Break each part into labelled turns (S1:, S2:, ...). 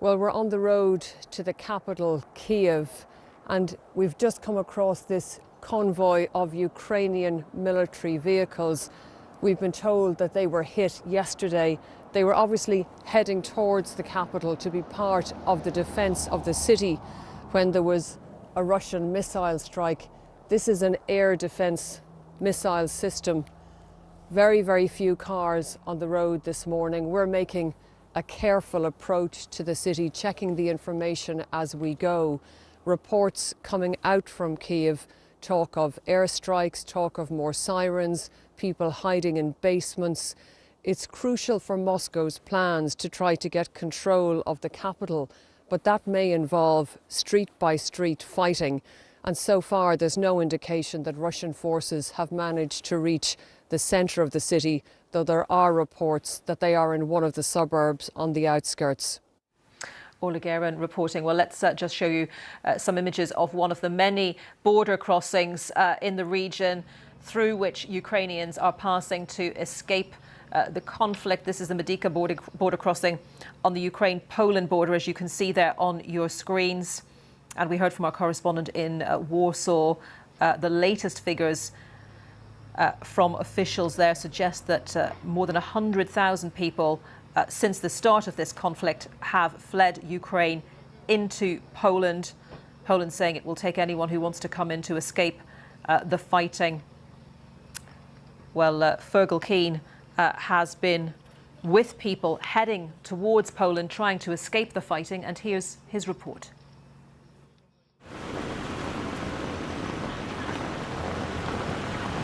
S1: Well, we're on the road to the capital, Kiev, and we've just come across this convoy of Ukrainian military vehicles. We've been told that they were hit yesterday. They were obviously heading towards the capital to be part of the defence of the city when there was a Russian missile strike. This is an air defence missile system. Very, very few cars on the road this morning. We're making a careful approach to the city, checking the information as we go. Reports coming out from Kiev talk of airstrikes, talk of more sirens, people hiding in basements. It's crucial for Moscow's plans to try to get control of the capital, but that may involve street-by-street fighting. And so far, there's no indication that Russian forces have managed to reach the centre of the city, though there are reports that they are in one of the suburbs on the outskirts.
S2: Orla Guerin reporting. Well, let's just show you some images of one of the many border crossings in the region through which Ukrainians are passing to escape the conflict. This is the Medyka border crossing on the Ukraine-Poland border, as you can see there on your screens. And we heard from our correspondent in Warsaw. The latest figures from officials there suggest that more than 100,000 people since the start of this conflict have fled Ukraine into Poland. Poland saying it will take anyone who wants to come in to escape the fighting. Well, Fergal Keane has been with people heading towards Poland, trying to escape the fighting, and here's his report.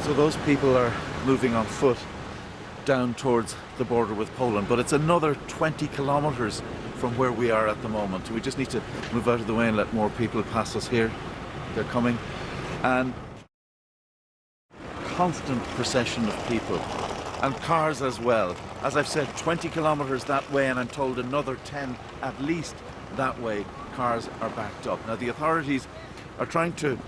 S3: So those people are moving on foot down towards the border with Poland, but it's another 20 kilometres from where we are at the moment. We just need to move out of the way and let more people pass us here. They're coming. And constant procession of people and cars as well. As I've said, 20 kilometres that way, and I'm told another 10 at least that way. Cars are backed up. Now the authorities are trying to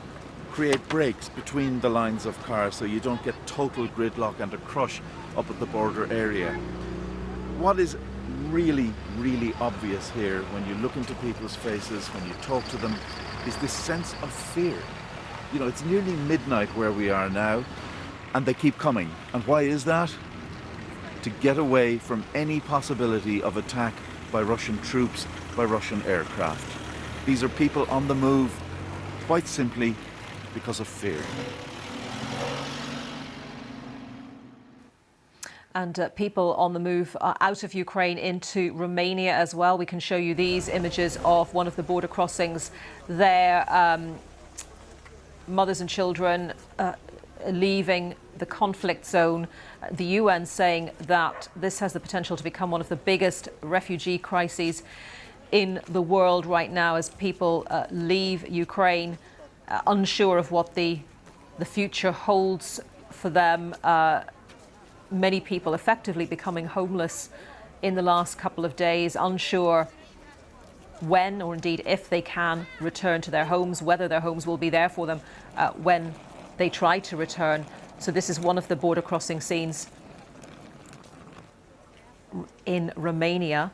S3: create breaks between the lines of cars so you don't get total gridlock and a crush up at the border area. What is really, really obvious here when you look into people's faces, when you talk to them, is this sense of fear. You know, it's nearly midnight where we are now, and they keep coming. And why is that? To get away from any possibility of attack by Russian troops, by Russian aircraft. These are people on the move, quite simply because of fear.
S2: And people on the move out of Ukraine into Romania as well. We can show you these images of one of the border crossings there. Mothers and children leaving the conflict zone. The UN saying that this has the potential to become one of the biggest refugee crises in the world right now as people leave Ukraine, unsure of what the future holds for them. Many people effectively becoming homeless in the last couple of days, unsure when or indeed if they can return to their homes, whether their homes will be there for them when they try to return. So this is one of the border crossing scenes in Romania.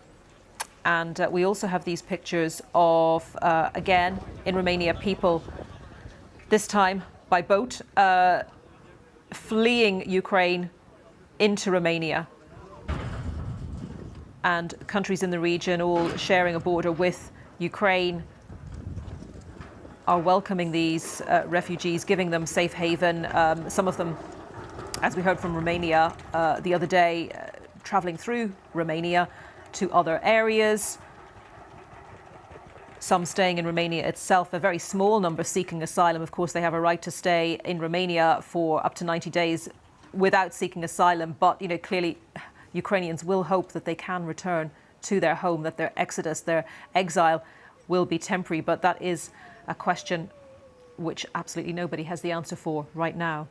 S2: And we also have these pictures of, again, in Romania, people, this time by boat, fleeing Ukraine into Romania, and countries in the region all sharing a border with Ukraine are welcoming these refugees, giving them safe haven. Some of them, as we heard from Romania the other day, travelling through Romania to other areas. Some staying in Romania itself, a very small number seeking asylum. Of course, they have a right to stay in Romania for up to 90 days without seeking asylum, but clearly Ukrainians will hope that they can return to their home, that their exodus, their exile will be temporary. But that is a question which absolutely nobody has the answer for right now.